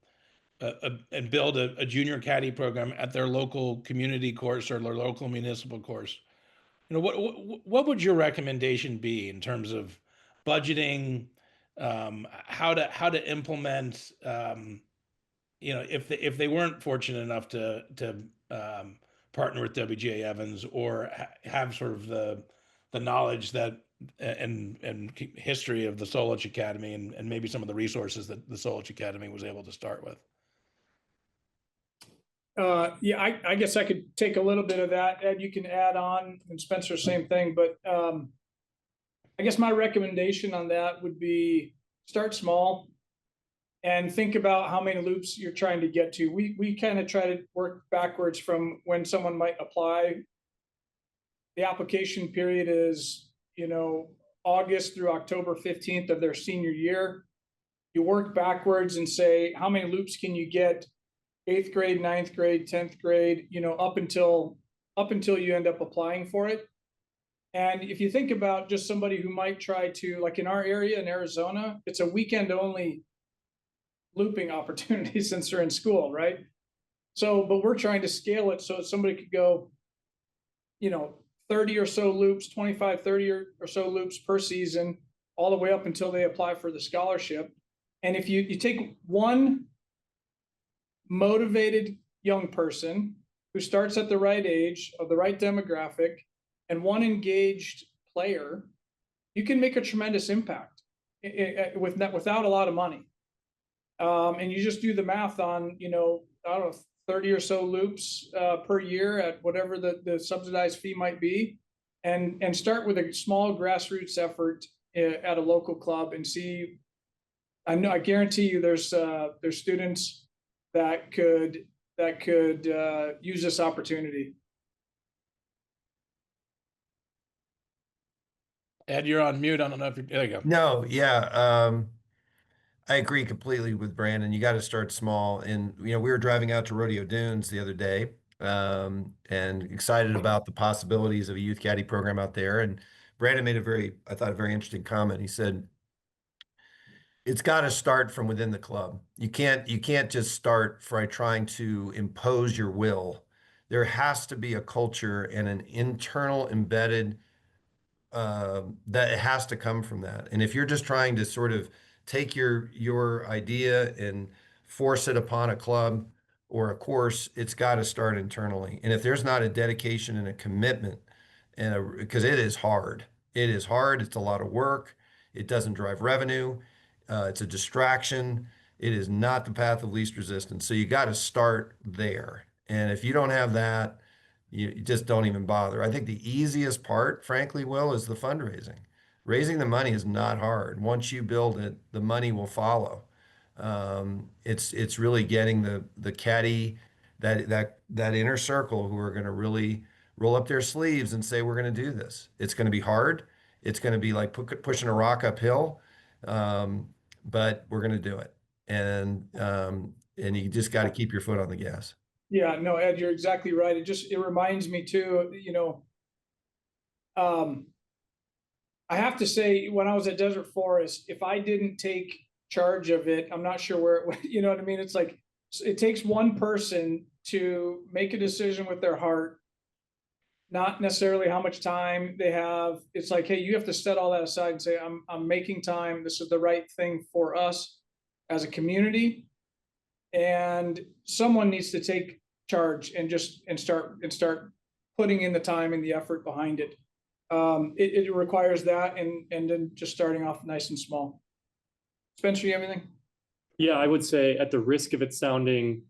build a junior caddy program at their local community course or their local municipal course, what would your recommendation be in terms of budgeting, how to implement, if they weren't fortunate enough to partner with WGA Evans or have sort of the knowledge that and history of the Solich Academy and maybe some of the resources that the Solich Academy was able to start with? Yeah, I guess I could take a little bit of that. Ed, you can add on, and Spencer, same thing. But I guess my recommendation on that would be start small and think about how many loops you're trying to get to. We kind of try to work backwards from when someone might apply. The application period is, August through October 15th of their senior year. You work backwards and say, how many loops can you get 8th grade, 9th grade, 10th grade, up until you end up applying for it. And if you think about just somebody who might try to, like in our area in Arizona, it's a weekend only looping opportunity since they're in school, right? So, but we're trying to scale it so somebody could go, 30 or so loops, 25, 30 or so loops per season, all the way up until they apply for the scholarship. And if you take one motivated young person who starts at the right age of the right demographic and one engaged player, you can make a tremendous impact without a lot of money. And you just do the math on, I don't know, 30 or so loops per year at whatever the subsidized fee might be, and start with a small grassroots effort at a local club and see. I guarantee you there's students that could use this opportunity. Ed, you're on mute. I don't know if there you go. No, yeah. I agree completely with Brandon. You got to start small. And, we were driving out to Rodeo Dunes the other day, and excited about the possibilities of a youth caddy program out there. And Brandon made I thought, a very interesting comment. He said, it's got to start from within the club. You can't just start by trying to impose your will. There has to be a culture and an internal embedded that it has to come from that. And if you're just trying to sort of take your idea and force it upon a club or a course, it's got to start internally. And if there's not a dedication and a commitment and because it is hard. It is hard. It's a lot of work. It doesn't drive revenue. It's a distraction. It is not the path of least resistance. So you got to start there. And if you don't have that, you just don't even bother. I think the easiest part, frankly, Will, is the fundraising. Raising the money is not hard. Once you build it, the money will follow. It's really getting the caddy, that inner circle, who are going to really roll up their sleeves and say, we're going to do this. It's going to be hard. It's going to be like pushing a rock uphill, but we're going to do it. And you just got to keep your foot on the gas. Yeah, no, Ed, you're exactly right. It reminds me too, I have to say, when I was at Desert Forest, if I didn't take charge of it, I'm not sure where it went. You know what I mean? It's like, it takes one person to make a decision with their heart, not necessarily how much time they have. It's like, hey, you have to set all that aside and say, I'm making time. This is the right thing for us as a community. And someone needs to take charge and start putting in the time and the effort behind it. It requires that, and then just starting off nice and small. Spencer, you have anything? Yeah, I would say, at the risk of it sounding,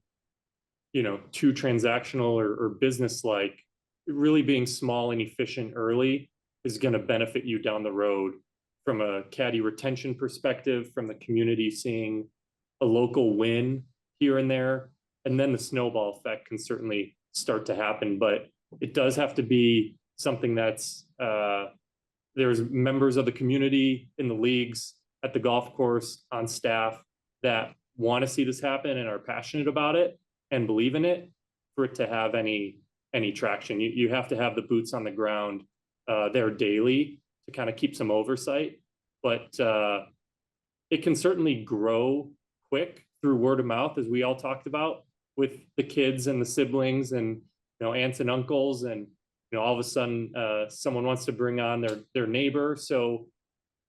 too transactional or business-like, really being small and efficient early is going to benefit you down the road, from a caddy retention perspective, from the community seeing a local win here and there. And then the snowball effect can certainly start to happen, but it does have to be something that's, there's members of the community in the leagues, at the golf course, on staff, that want to see this happen and are passionate about it and believe in it, for it to have any traction. You have to have the boots on the ground there daily to kind of keep some oversight, but it can certainly grow quick through word of mouth, as we all talked about, with the kids and the siblings and aunts and uncles, and all of a sudden someone wants to bring on their neighbor. So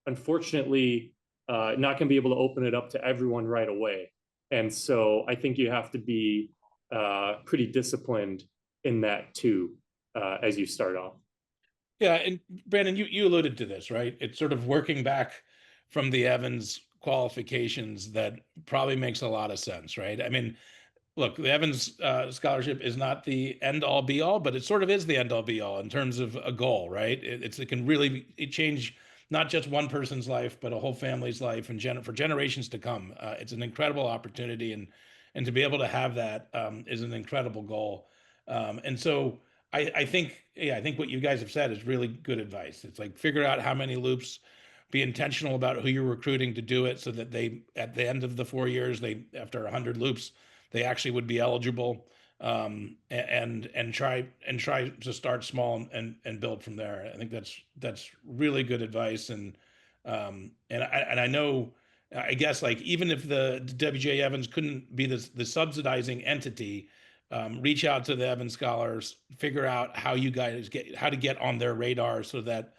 unfortunately, not going to be able to open it up to everyone right away. And so I think you have to be pretty disciplined in that too, as you start off. Yeah, and Brandon, you alluded to this, right? It's sort of working back from the Evans qualifications that probably makes a lot of sense, right? I mean, look, the Evans scholarship is not the end all be all, but it sort of is the end all be all in terms of a goal, right? It can really change not just one person's life, but a whole family's life, and for generations to come. It's an incredible opportunity, and to be able to have that is an incredible goal. And so I think what you guys have said is really good advice. It's like, figure out how many loops, be intentional about who you're recruiting to do it, so that they, at the end of the 4 years, after 100 loops, they actually would be eligible, and try to start small and build from there. I think that's really good advice. And I know, I guess, like, even if the WJ Evans couldn't be the subsidizing entity, reach out to the Evans scholars, figure out how you guys how to get on their radar, so that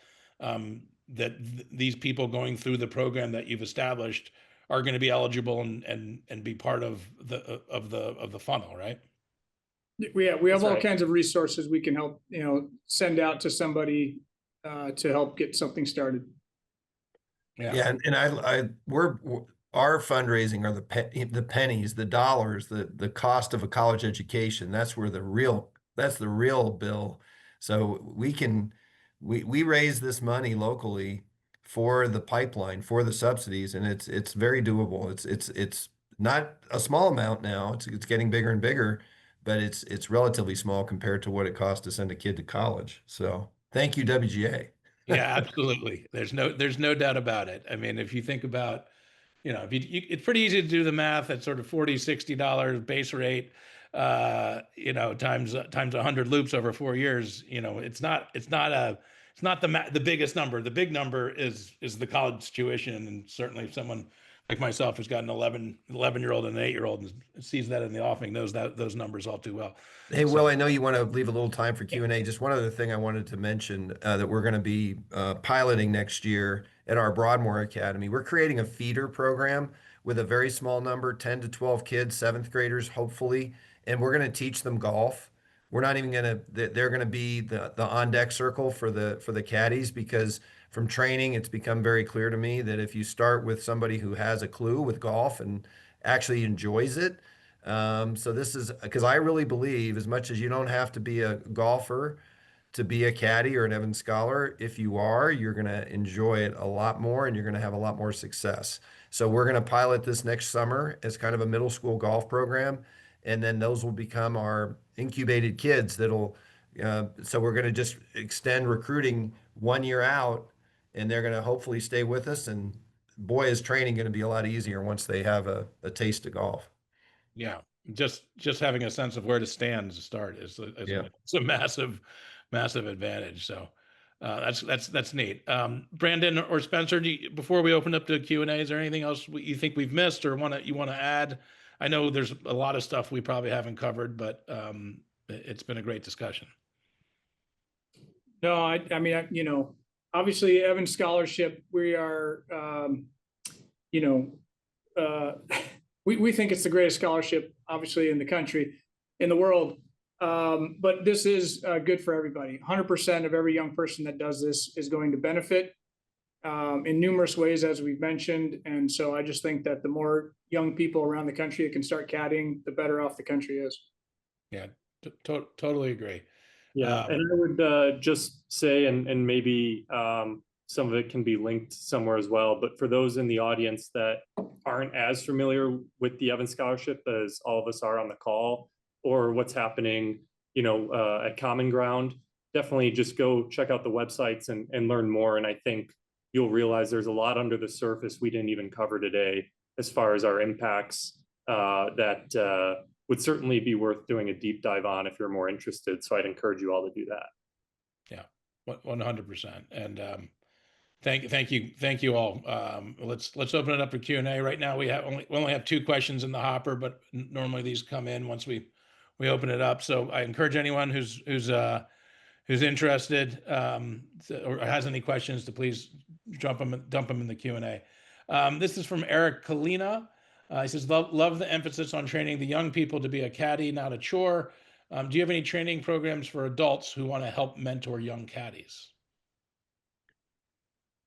these people going through the program that you've established are going to be eligible and be part of the funnel, right? We have That's all right. kinds of resources we can help, send out to somebody to help get something started. Yeah, and our fundraising are the pennies, the dollars, the cost of a college education. That's the real bill. So we raise this money locally for the pipeline, for the subsidies, and it's very doable. It's not a small amount now. It's getting bigger and bigger, but it's relatively small compared to what it costs to send a kid to college. So thank you, WGA. Yeah, absolutely. There's no doubt about it. I mean, if you think about, it's pretty easy to do the math at sort of $40-$60 base rate, times 100 loops over 4 years. It's not the biggest number. The big number is the college tuition, and certainly if someone like myself who's got an 11-year-old and an 8-year-old and sees that in the offing, knows those numbers all too well. Hey, Will, I know you want to leave a little time for Q&A. Just one other thing I wanted to mention, that we're going to be piloting next year at our Broadmoor Academy. We're creating a feeder program with a very small number, 10 to 12 kids, 7th graders, hopefully, and we're going to teach them golf. We're not even gonna, they're gonna be the on deck circle for the caddies, because from training, it's become very clear to me that if you start with somebody who has a clue with golf and actually enjoys it, so this is because I really believe, as much as you don't have to be a golfer to be a caddy or an Evans Scholar, if you are, you're going to enjoy it a lot more and you're going to have a lot more success. So we're going to pilot this next summer as kind of a middle school golf program, and then those will become our incubated kids that'll, so we're going to just extend recruiting 1 year out, and they're going to hopefully stay with us. And boy, is training going to be a lot easier once they have a taste of golf. Yeah, just having a sense of where to stand to start Yeah. it's a massive advantage. So that's neat. Brandon or Spencer, before we open up to Q&A, is there anything else you think we've missed or you want to add? I know there's a lot of stuff we probably haven't covered, but it's been a great discussion. No, I mean, you know, obviously Evans Scholarship, we are, you know, we think it's the greatest scholarship, obviously, in the country, in the world. But this is good for everybody. 100% of every young person that does this is going to benefit in numerous ways, as we've mentioned. And so I just think that the more young people around the country that can start caddying, the better off the country is. Yeah, totally agree. Yeah, and I would just say, and maybe some of it can be linked somewhere as well, but for those in the audience that aren't as familiar with the Evans Scholarship as all of us are on the call, or what's happening, you know, at CommonGround, definitely just go check out the websites and learn more. And I think you'll realize there's a lot under the surface we didn't even cover today as far as our impacts that would certainly be worth doing a deep dive on if you're more interested. So I'd encourage you all to do that. Yeah, 100%. And thank you all. Let's open it up for Q&A. Right now we only have 2 questions in the hopper, but normally these come in once we open it up. So I encourage anyone who's interested or has any questions to please dump them in the Q&A. This is from Eric Kalina. He says, love the emphasis on training the young people to be a caddy, not a chore. Do you have any training programs for adults who want to help mentor young caddies?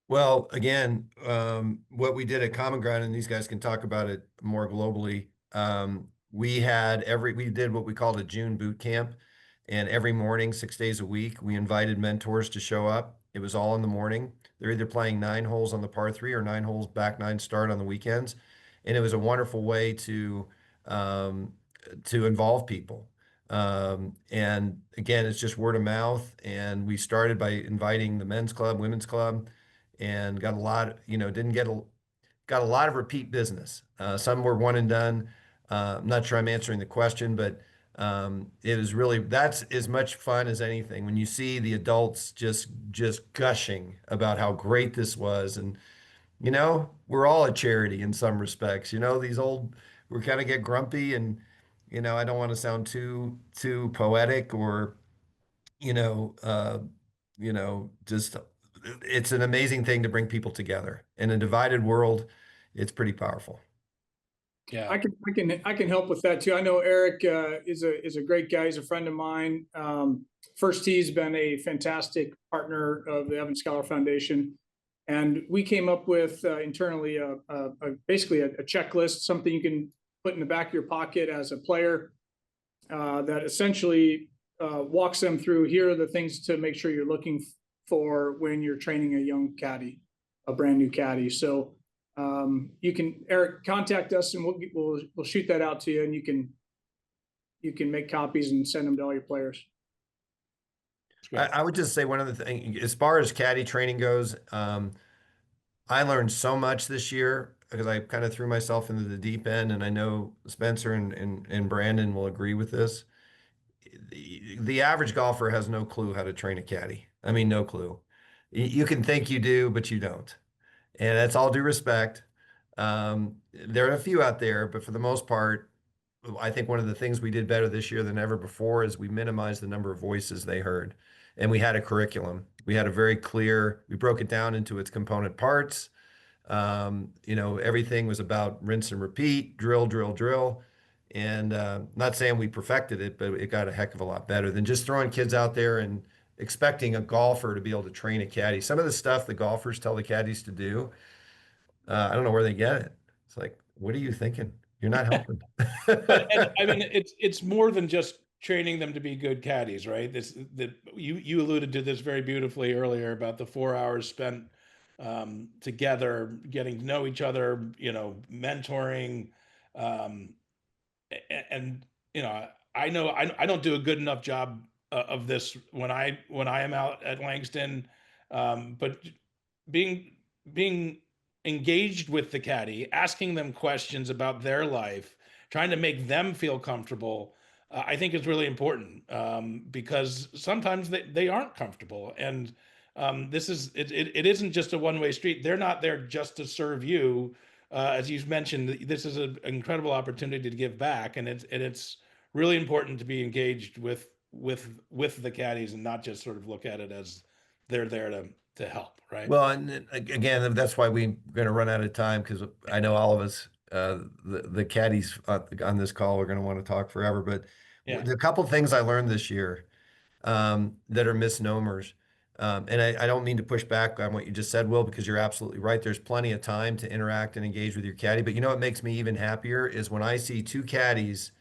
Well, again, what we did at CommonGround, and these guys can talk about it more globally. We did what we called a June boot camp, and every morning, 6 days a week, we invited mentors to show up. It was all in the morning. They're either playing 9 holes on the par 3 or 9 holes back 9 start on the weekends, and it was a wonderful way to involve people. And again, it's just word of mouth. And we started by inviting the men's club, women's club, and got a lot, got a lot of repeat business. Some were one and done. I'm not sure I'm answering the question, but it was really, that's as much fun as anything when you see the adults just gushing about how great this was. And we're all a charity in some respects. We kind of get grumpy, and I don't want to sound too poetic or just, it's an amazing thing to bring people together. In a divided world, it's pretty powerful. Yeah, I can help with that too. I know Eric is a great guy. He's a friend of mine. First Tee's been a fantastic partner of the Evans Scholar Foundation, and we came up with internally basically a checklist, something you can put in the back of your pocket as a player that essentially walks them through. Here are the things to make sure you're looking for when you're training a young caddy, a brand new caddy. So you can, Eric, contact us and we'll shoot that out to you, and you can make copies and send them to all your players. I would just say one other thing, as far as caddy training goes, I learned so much this year because I kind of threw myself into the deep end, and I know Spencer and Brandon will agree with this. The average golfer has no clue how to train a caddy. I mean, no clue. You can think you do, but you don't. And that's all due respect. There are a few out there, but for the most part, I think one of the things we did better this year than ever before is we minimized the number of voices they heard. And we had a curriculum. We had a very clear, we broke it down into its component parts. Everything was about rinse and repeat, drill, drill, drill. And not saying we perfected it, but it got a heck of a lot better than just throwing kids out there and expecting a golfer to be able to train a caddy. Some of the stuff the golfers tell the caddies to do, I don't know where they get it. It's like, what are you thinking? You're not helping. But Ed, I mean, it's more than just training them to be good caddies, right? This that you alluded to this very beautifully earlier about the 4 hours spent together, getting to know each other, you know, mentoring, um, and you know, I don't do a good enough job of this when I am out at Langston, but being being engaged with the caddy, asking them questions about their life, trying to make them feel comfortable, I think is really important, because sometimes they aren't comfortable, and it isn't just a one-way street. They're not there just to serve you. As you've mentioned, this is an incredible opportunity to give back, and it's really important to be engaged with the caddies and not just sort of look at it as they're there to help, right? Well, and again, that's why we're going to run out of time because I know all of us, the caddies on this call are going to want to talk forever. But Yeah. the couple things I learned this year that are misnomers, and I don't mean to push back on what you just said, Will, because you're absolutely right. There's plenty of time to interact and engage with your caddy. But you know what makes me even happier is when I see two caddies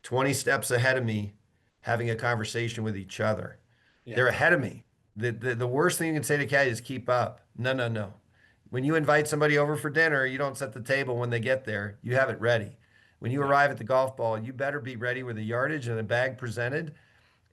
20 steps ahead of me having a conversation with each other. Yeah. They're ahead of me. The worst thing you can say to caddy is keep up. No, no, no. When you invite somebody over for dinner, you don't set the table when they get there. You have it ready. When you arrive at the golf ball, you better be ready with a yardage and a bag presented.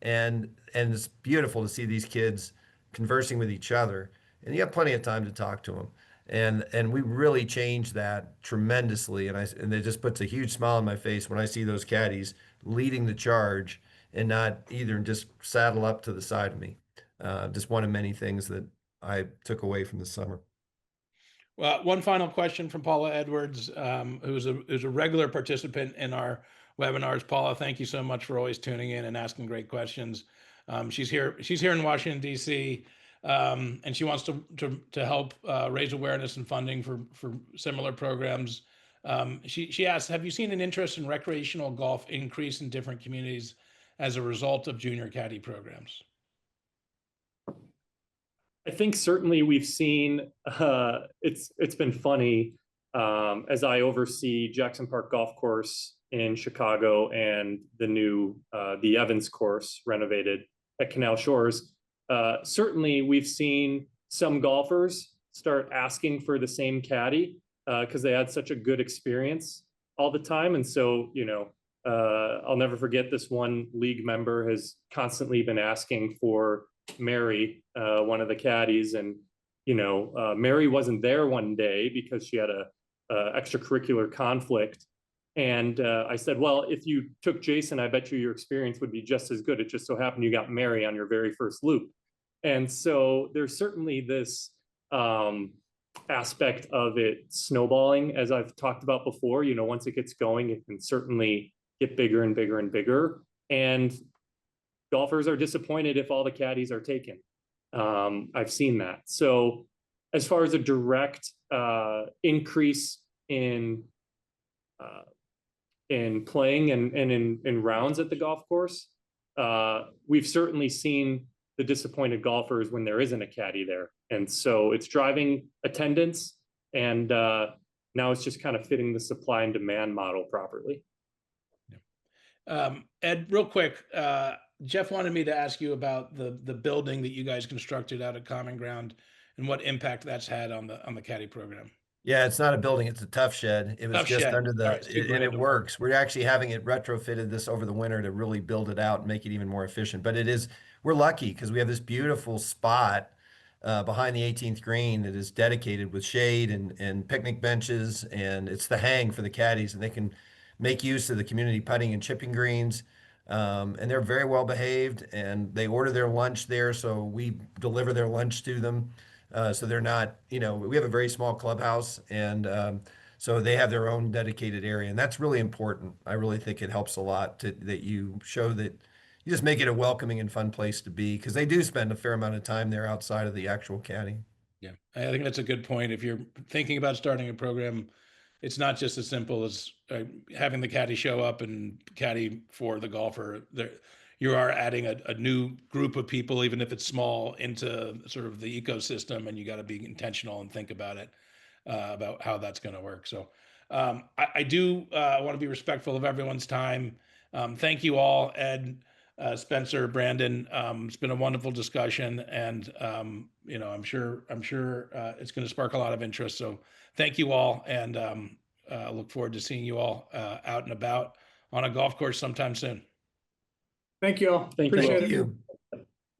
And it's beautiful to see these kids conversing with each other. And you have plenty of time to talk to them. And we really changed that tremendously. And it just puts a huge smile on my face when I see those caddies leading the charge and not either just saddle up to the side of me. Just one of many things that I took away from the summer. Well, one final question from Paula Edwards, who's a regular participant in our webinars. Paula, thank you so much for always tuning in and asking great questions. She's here in Washington, D.C., and she wants to help raise awareness and funding for similar programs. She asks, have you seen an interest in recreational golf increase in different communities as a result of junior caddy programs? I think certainly we've seen, it's been funny, as I oversee Jackson Park Golf Course in Chicago and the new, the Evans course renovated at Canal Shores. Certainly we've seen some golfers start asking for the same caddy because they had such a good experience all the time. And so, you know, I'll never forget this one league member has constantly been asking for Mary, one of the caddies, and you know, Mary wasn't there one day because she had a extracurricular conflict. And I said, well, if you took Jason, I bet you your experience would be just as good. It just so happened you got Mary on your very first loop. And so there's certainly this aspect of it snowballing, as I've talked about before. You know, once it gets going, it can certainly get bigger and bigger and bigger. And golfers are disappointed if all the caddies are taken. I've seen that. So as far as a direct increase in playing and in rounds at the golf course, we've certainly seen the disappointed golfers when there isn't a caddy there. And so it's driving attendance, and now it's just kind of fitting the supply and demand model properly. Ed, real quick, Jeff wanted me to ask you about the building that you guys constructed out at CommonGround and what impact that's had on the caddy program. Yeah, it's not a building, it's a tough shed. It was Tough just shed. under All right, and super it random. works. We're actually having it retrofitted this over the winter to really build it out and make it even more efficient. But we're lucky because we have this beautiful spot behind the 18th green that is dedicated with shade and picnic benches, and it's the hang for the caddies, and they can make use of the community putting and chipping greens. And they're very well behaved, and they order their lunch there, so we deliver their lunch to them. So they're not, you know, we have a very small clubhouse, and so they have their own dedicated area, and that's really important. I really think it helps a lot that you show that you just make it a welcoming and fun place to be, because they do spend a fair amount of time there outside of the actual caddy. Yeah, I think that's a good point. If you're thinking about starting a program, it's not just as simple as having the caddy show up and caddy for the golfer. There, you are adding a new group of people, even if it's small, into sort of the ecosystem, and you got to be intentional and think about it, about how that's going to work. So I do want to be respectful of everyone's time. Thank you all, Ed, Spencer, Brandon. It's been a wonderful discussion, and you know, I'm sure it's going to spark a lot of interest. So thank you all, and look forward to seeing you all out and about on a golf course sometime soon. Thank you all. Thank you all. Appreciate Thank it. you.